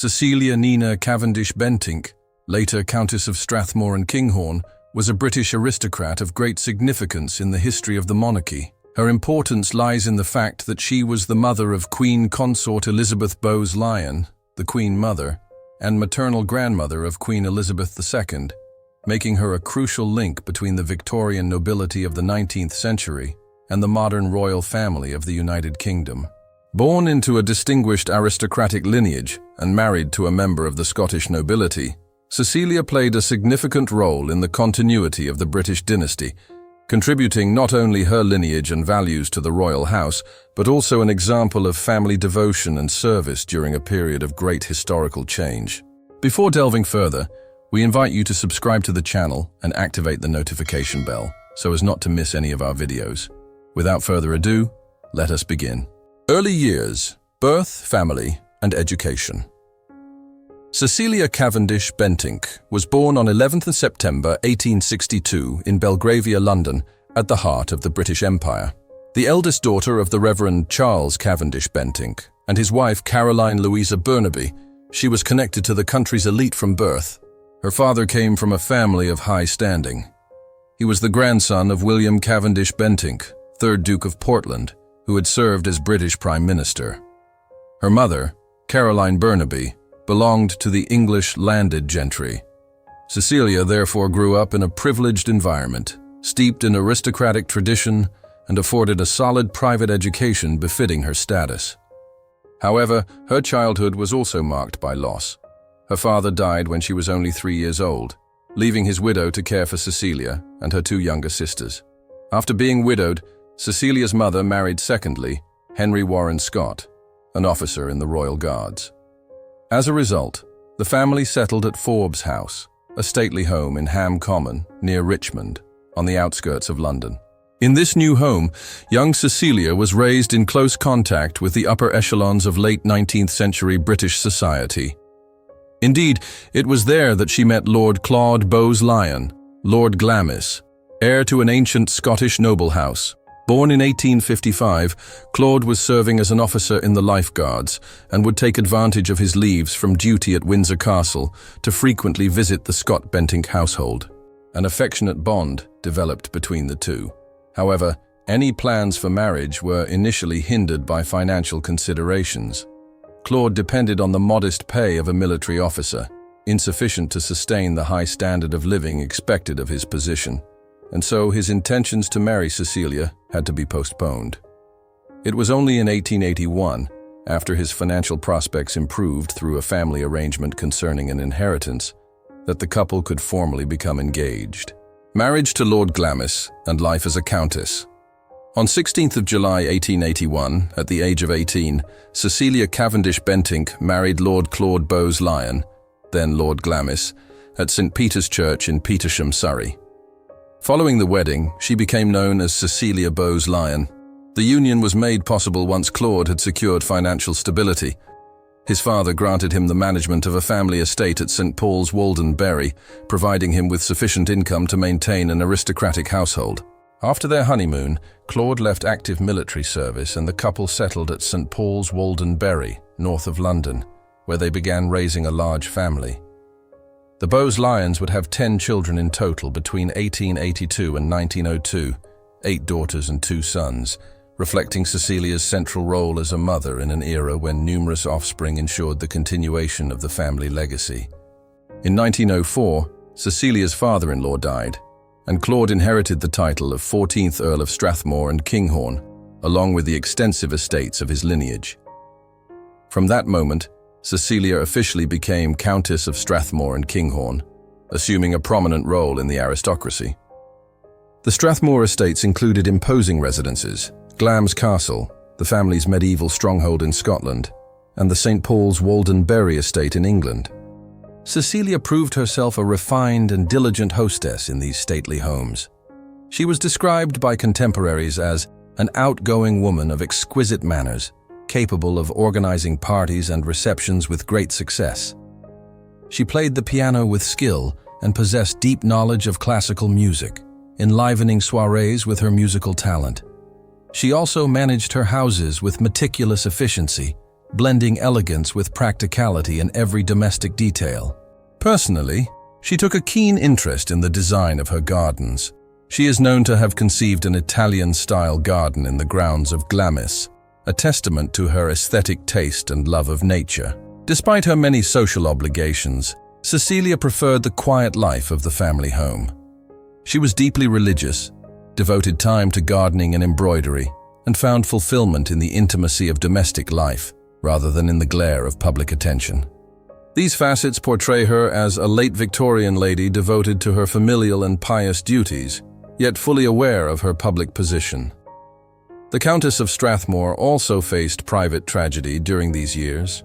Cecilia Nina Cavendish-Bentinck, later Countess of Strathmore and Kinghorn, was a British aristocrat of great significance in the history of the monarchy. Her importance lies in the fact that she was the mother of Queen Consort Elizabeth Bowes-Lyon, the Queen Mother, and maternal grandmother of Queen Elizabeth II, making her a crucial link between the Victorian nobility of the 19th century and the modern royal family of the United Kingdom. Born into a distinguished aristocratic lineage and married to a member of the Scottish nobility, Cecilia played a significant role in the continuity of the British dynasty, contributing not only her lineage and values to the royal house, but also an example of family devotion and service during a period of great historical change. Before delving further, we invite you to subscribe to the channel and activate the notification bell so as not to miss any of our videos. Without further ado, let us begin. Early years, birth, family, and education. Cecilia Cavendish-Bentinck was born on 11th September 1862 in Belgravia, London, at the heart of the British Empire. The eldest daughter of the Reverend Charles Cavendish-Bentinck and his wife Caroline Louisa Burnaby, she was connected to the country's elite from birth. Her father came from a family of high standing. He was the grandson of William Cavendish-Bentinck, 3rd Duke of Portland, who had served as British Prime Minister. Her mother, Caroline Burnaby, belonged to the English landed gentry. Cecilia therefore grew up in a privileged environment, steeped in aristocratic tradition and afforded a solid private education befitting her status. However, her childhood was also marked by loss. Her father died when she was only 3 years old, leaving his widow to care for Cecilia and her 2 younger sisters. After being widowed, Cecilia's mother married secondly, Henry Warren Scott, an officer in the Royal Guards. As a result, the family settled at Forbes House, a stately home in Ham Common, near Richmond, on the outskirts of London. In this new home, young Cecilia was raised in close contact with the upper echelons of late 19th century British society. Indeed, it was there that she met Lord Claude Bowes-Lyon, Lord Glamis, heir to an ancient Scottish noble house. Born in 1855, Claude was serving as an officer in the Life Guards and would take advantage of his leaves from duty at Windsor Castle to frequently visit the Scott-Bentinck household. An affectionate bond developed between the two. However, any plans for marriage were initially hindered by financial considerations. Claude depended on the modest pay of a military officer, insufficient to sustain the high standard of living expected of his position, and so his intentions to marry Cecilia had to be postponed. It was only in 1881, after his financial prospects improved through a family arrangement concerning an inheritance, that the couple could formally become engaged. Marriage to Lord Glamis and life as a countess. On 16th of July 1881, at the age of 18, Cecilia Cavendish-Bentinck married Lord Claude Bowes-Lyon, then Lord Glamis, at St. Peter's Church in Petersham, Surrey. Following the wedding, she became known as Cecilia Bowes-Lyon. The union was made possible once Claude had secured financial stability. His father granted him the management of a family estate at St. Paul's, Walden Bury, providing him with sufficient income to maintain an aristocratic household. After their honeymoon, Claude left active military service and the couple settled at St. Paul's, Walden Bury, north of London, where they began raising a large family. The Bowes-Lyons would have 10 children in total between 1882 and 1902, 8 daughters and 2 sons, reflecting Cecilia's central role as a mother in an era when numerous offspring ensured the continuation of the family legacy. In 1904, Cecilia's father-in-law died, and Claude inherited the title of 14th Earl of Strathmore and Kinghorn, along with the extensive estates of his lineage. From that moment, Cecilia officially became Countess of Strathmore and Kinghorn, assuming a prominent role in the aristocracy. The Strathmore estates included imposing residences, Glamis Castle, the family's medieval stronghold in Scotland, and the St. Paul's Walden Bury estate in England. Cecilia proved herself a refined and diligent hostess in these stately homes. She was described by contemporaries as an outgoing woman of exquisite manners, capable of organizing parties and receptions with great success. She played the piano with skill and possessed deep knowledge of classical music, enlivening soirees with her musical talent. She also managed her houses with meticulous efficiency, blending elegance with practicality in every domestic detail. Personally, she took a keen interest in the design of her gardens. She is known to have conceived an Italian-style garden in the grounds of Glamis, a testament to her aesthetic taste and love of nature. Despite her many social obligations, Cecilia preferred the quiet life of the family home. She was deeply religious, devoted time to gardening and embroidery, and found fulfillment in the intimacy of domestic life rather than in the glare of public attention. These facets portray her as a late Victorian lady devoted to her familial and pious duties, yet fully aware of her public position. The Countess of Strathmore also faced private tragedy during these years.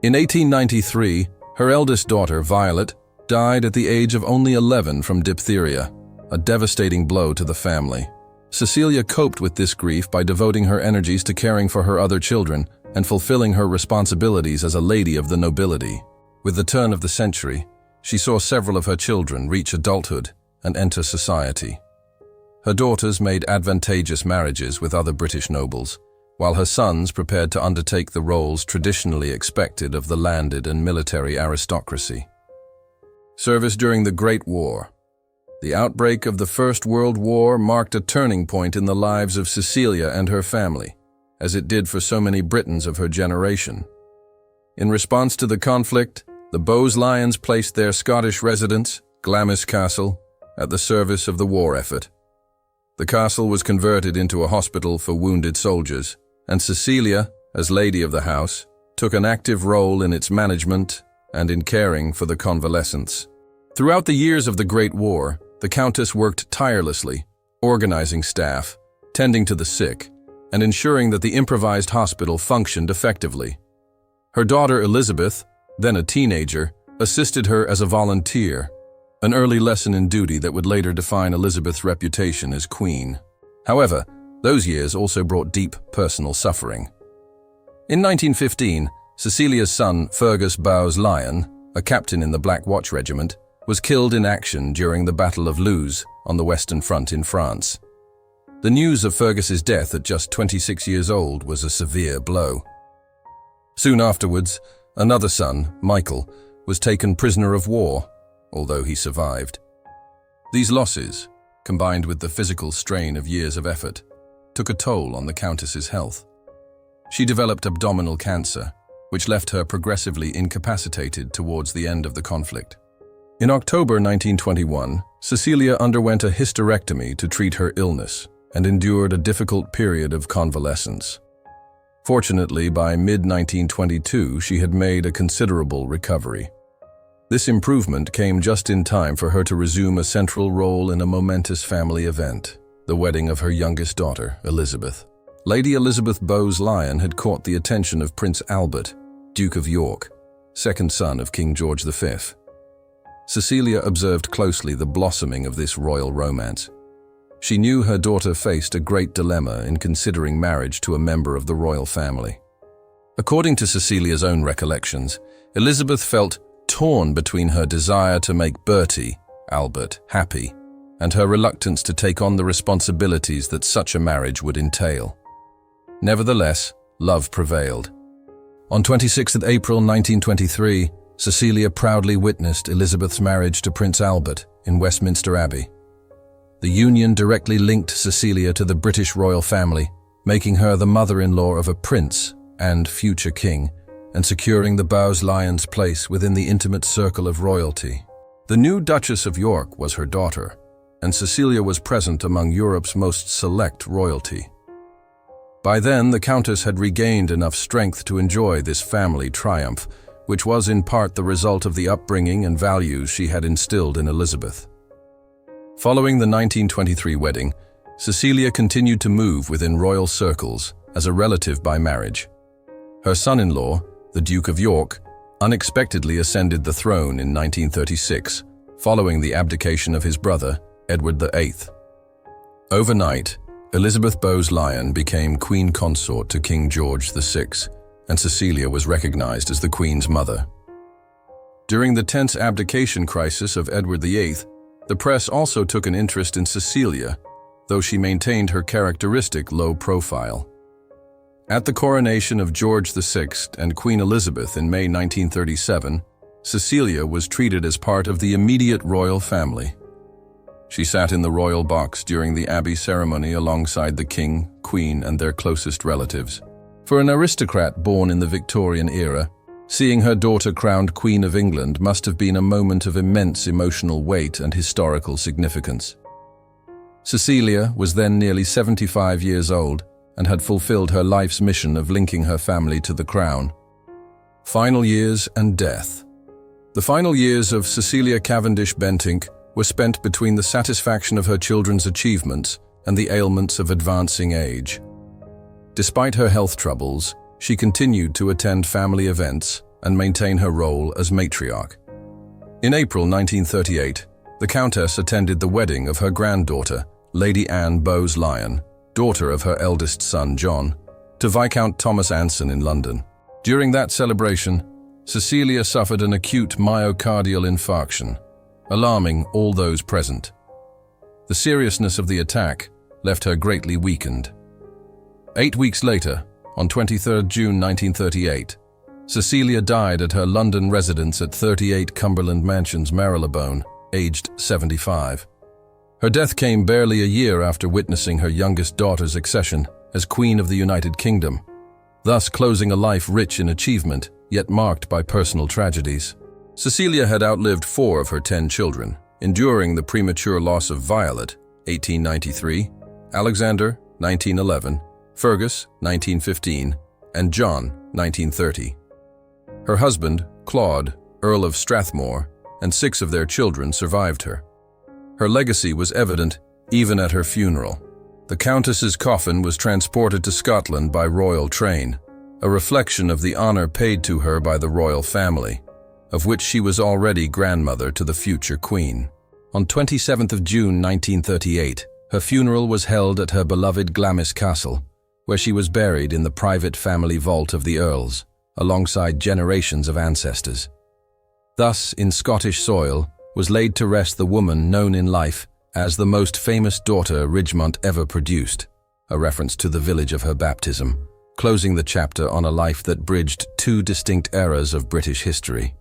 In 1893, her eldest daughter, Violet, died at the age of only 11 from diphtheria, a devastating blow to the family. Cecilia coped with this grief by devoting her energies to caring for her other children and fulfilling her responsibilities as a lady of the nobility. With the turn of the century, she saw several of her children reach adulthood and enter society. Her daughters made advantageous marriages with other British nobles, while her sons prepared to undertake the roles traditionally expected of the landed and military aristocracy. Service during the Great War. The outbreak of the First World War marked a turning point in the lives of Cecilia and her family, as it did for so many Britons of her generation. In response to the conflict, the Bowes-Lyons placed their Scottish residence, Glamis Castle, at the service of the war effort. The castle was converted into a hospital for wounded soldiers, and Cecilia, as lady of the house, took an active role in its management and in caring for the convalescents. Throughout the years of the Great War, the Countess worked tirelessly, organizing staff, tending to the sick, and ensuring that the improvised hospital functioned effectively. Her daughter Elizabeth, then a teenager, assisted her as a volunteer, an early lesson in duty that would later define Elizabeth's reputation as queen. However, those years also brought deep personal suffering. In 1915, Cecilia's son, Fergus Bowes-Lyon, a captain in the Black Watch Regiment, was killed in action during the Battle of Loos on the Western Front in France. The news of Fergus's death at just 26 years old was a severe blow. Soon afterwards, another son, Michael, was taken prisoner of war, although he survived. These losses, combined with the physical strain of years of effort, took a toll on the Countess's health. She developed abdominal cancer, which left her progressively incapacitated towards the end of the conflict. In October 1921, Cecilia underwent a hysterectomy to treat her illness and endured a difficult period of convalescence. Fortunately, by mid-1922, she had made a considerable recovery. This improvement came just in time for her to resume a central role in a momentous family event, the wedding of her youngest daughter, Elizabeth. Lady Elizabeth Bowes-Lyon had caught the attention of Prince Albert, Duke of York, second son of King George V. Cecilia observed closely the blossoming of this royal romance. She knew her daughter faced a great dilemma in considering marriage to a member of the royal family. According to Cecilia's own recollections, Elizabeth felt torn between her desire to make Bertie, Albert, happy, and her reluctance to take on the responsibilities that such a marriage would entail. Nevertheless, love prevailed. On 26 April 1923, Cecilia proudly witnessed Elizabeth's marriage to Prince Albert in Westminster Abbey. The union directly linked Cecilia to the British royal family, making her the mother-in-law of a prince and future king, and securing the Bowes-Lyons' place within the intimate circle of royalty. The new Duchess of York was her daughter, and Cecilia was present among Europe's most select royalty. By then, the Countess had regained enough strength to enjoy this family triumph, which was in part the result of the upbringing and values she had instilled in Elizabeth. Following the 1923 wedding, Cecilia continued to move within royal circles as a relative by marriage. Her son-in-law, the Duke of York, unexpectedly ascended the throne in 1936, following the abdication of his brother, Edward VIII. Overnight, Elizabeth Bowes-Lyon became Queen Consort to King George VI, and Cecilia was recognized as the Queen's mother. During the tense abdication crisis of Edward VIII, the press also took an interest in Cecilia, though she maintained her characteristic low profile. At the coronation of George VI and Queen Elizabeth in May 1937, Cecilia was treated as part of the immediate royal family. She sat in the royal box during the Abbey ceremony alongside the King, Queen, and their closest relatives. For an aristocrat born in the Victorian era, seeing her daughter crowned Queen of England must have been a moment of immense emotional weight and historical significance. Cecilia was then nearly 75 years old and had fulfilled her life's mission of linking her family to the crown. Final years and death. The final years of Cecilia Cavendish-Bentinck were spent between the satisfaction of her children's achievements and the ailments of advancing age. Despite her health troubles, she continued to attend family events and maintain her role as matriarch. In April 1938, the Countess attended the wedding of her granddaughter, Lady Anne Bowes-Lyon, daughter of her eldest son John, to Viscount Thomas Anson in London. During that celebration, Cecilia suffered an acute myocardial infarction, alarming all those present. The seriousness of the attack left her greatly weakened. 8 weeks later, on 23 June 1938, Cecilia died at her London residence at 38 Cumberland Mansions, Marylebone, aged 75. Her death came barely a year after witnessing her youngest daughter's accession as Queen of the United Kingdom, thus closing a life rich in achievement, yet marked by personal tragedies. Cecilia had outlived 4 of her 10 children, enduring the premature loss of Violet, 1893, Alexander, 1911, Fergus, 1915, and John, 1930. Her husband, Claude, Earl of Strathmore, and 6 of their children survived her. Her legacy was evident even at her funeral. The Countess's coffin was transported to Scotland by royal train, a reflection of the honor paid to her by the royal family, of which she was already grandmother to the future queen. On 27th of June 1938, her funeral was held at her beloved Glamis Castle, where she was buried in the private family vault of the Earls, alongside generations of ancestors. Thus, in Scottish soil, was laid to rest the woman known in life as the most famous daughter Ridgemont ever produced, a reference to the village of her baptism, closing the chapter on a life that bridged 2 distinct eras of British history.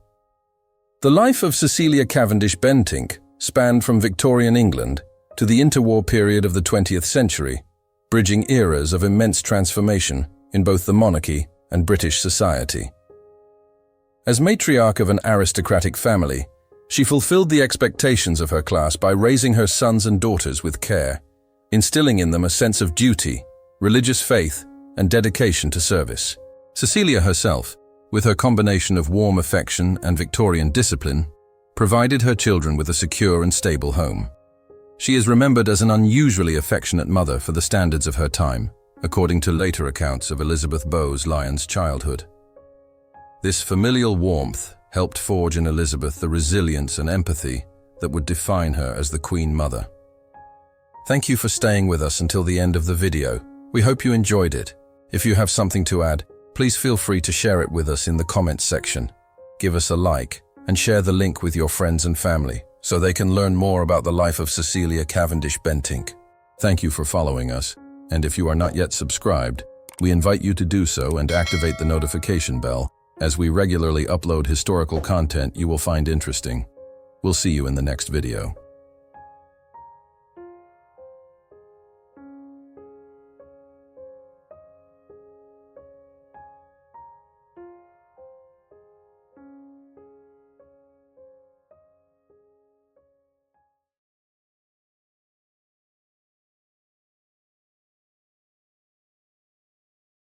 The life of Cecilia Cavendish-Bentinck spanned from Victorian England to the interwar period of the 20th century, bridging eras of immense transformation in both the monarchy and British society. As matriarch of an aristocratic family, she fulfilled the expectations of her class by raising her sons and daughters with care, instilling in them a sense of duty, religious faith, and dedication to service. Cecilia herself, with her combination of warm affection and Victorian discipline, provided her children with a secure and stable home. She is remembered as an unusually affectionate mother for the standards of her time, according to later accounts of Elizabeth Bowes-Lyon's childhood. This familial warmth helped forge in Elizabeth the resilience and empathy that would define her as the Queen Mother. Thank you for staying with us until the end of the video. We hope you enjoyed it. If you have something to add, please feel free to share it with us in the comments section. Give us a like and share the link with your friends and family so they can learn more about the life of Cecilia Cavendish-Bentinck. Thank you for following us, and if you are not yet subscribed, we invite you to do so and activate the notification bell, as we regularly upload historical content you will find interesting. We'll see you in the next video.